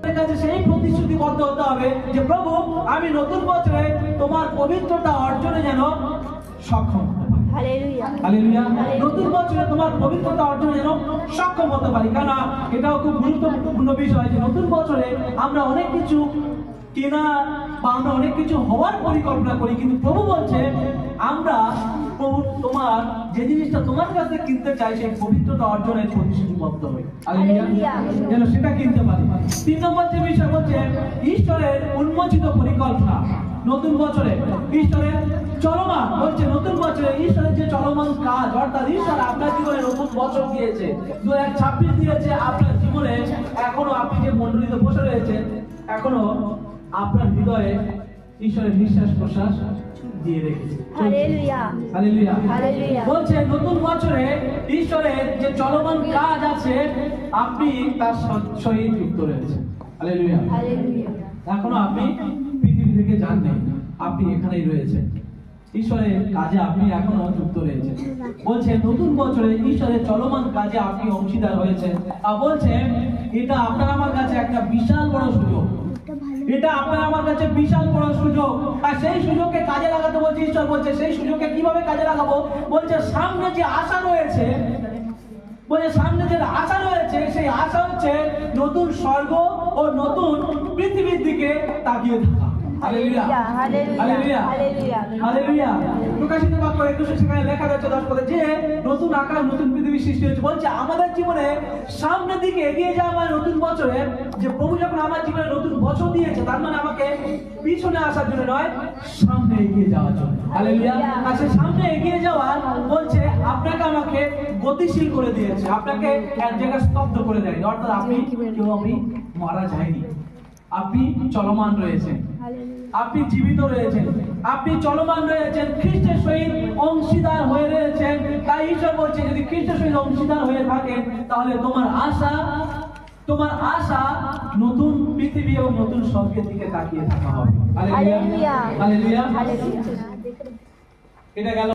কাছে সেই প্রতিশ্রুতিবদ্ধ হতে হবে যে প্রভু আমি নতুন বছরে তোমার পবিত্রতা অর্জনে যেন সক্ষম হতে পারি। হালেলুয়া। হালেলুয়া। নতুন বছরে তোমার পবিত্রতা অর্জনে যেন সক্ষম হতে পারি। কারণ এটাও খুব গুরুত্বপূর্ণ বিষয় যে নতুন বছরে আমরা অনেক কিছু কেনা বা আমরা অনেক কিছু হওয়ার পরিকল্পনা করি, কিন্তু প্রভু বলছে আমরা প্রভু তোমার যে জিনিসটা তোমার কাছে কিনতে চাই সেই পবিত্রতা অর্জনের প্রতিশ্রুতিবদ্ধ হই। হালেলুয়া। যেন সেটা কিনতে পারি। 3 নম্বর যে বিষয় হচ্ছে ঈশ্বরের উন্মোচিত পরিকল্পনা। নতুন বছরে ঈশ্বরের চলমান বলছে নতুন বছরে ঈশ্বরের যে চলমান কাজ, অর্থাৎ ঈশ্বর আপনার জীবনে নতুন বছর দিয়েছে, 2026 দিয়েছে আপনার জীবনে। এখনো আপনি যে মণ্ডলীতে বসে রয়েছেন, এখনো আপনার হৃদয়ে ঈশ্বরের নিঃশ্বাস প্রশ্বাস দিয়ে রেখেছে। হালেলুয়া। হালেলুয়া। হালেলুয়া। বলছে নতুন বছরে ঈশ্বরের যে চলমান কাজ আছে আপনি তার সহিত যুক্ত রয়েছে। হালেলুয়া। হালেলুয়া। এখনো আপনি পৃথিবী থেকে যান নাই, আপনি এখানেই রয়েছেন। ঈশ্বরের কাজে আপনি এখনো যুক্ত রয়েছেন। বলছে নতুন বছরে ঈশ্বরের চলমান কাজে আপনি অংশীদার হয়েছেন। আর বলছে এটা আপনার আমার কাছে একটা বিশাল বড় সুযোগ। এটা আপনার আমার কাছে বিশাল বড় সুযোগ। আর সেই সুযোগকে কাজে লাগাতে বলছে ঈশ্বর। বলছে সেই সুযোগকে কিভাবে কাজে লাগাবো? বলছে সামনে যে আশা রয়েছে, বলছে সামনে যে আশা রয়েছে সেই আশা হচ্ছে নতুন স্বর্গ ও নতুন পৃথিবীর দিকে তাকিয়ে থাকা। হালেলুয়া। হালেলুয়া। হালেলুয়া। প্রকাশিত বাক্য 21 সেখানে লেখা রয়েছে 10 পদে যে নতুন আকাশ নতুন পৃথিবী সৃষ্টি হয়েছে। বলছে আমাদের জীবনে সামনের দিকে এগিয়ে যাওয়া মানে নতুন বছরে যে প্রভু যখন আমার জীবনে নতুন বছর দিয়েছে, তার মানে আমাকে পিছনে আসার জন্য নয়, সামনে এগিয়ে যাওয়ার জন্য। হালেলুয়া। আর সেই সামনে এগিয়ে যাওয়ার বলছে আপনাকে আমাকে গতিশীল করে দিয়েছে, আপনাকে এক জায়গায় স্তব্ধ করে দেয়নি। অর্থাৎ আপনি মারা যায়নি, আপনি চলমান রয়েছেন, আপনি জীবিত রয়েছেন, আপনি চলমান রয়েছেন, খ্রিস্টের সহিত অংশীদার হয়ে রয়েছেন। তাই ঈশ্বর বলছে যদি খ্রিস্টের সহিত অংশীদার হয়ে থাকেন তাহলে তোমার আশা নতুন পৃথিবী এবং নতুন স্বর্গের দিকে তাকিয়ে থাকা হবে। হালেলুয়া। হালেলুয়া। এটা গেল।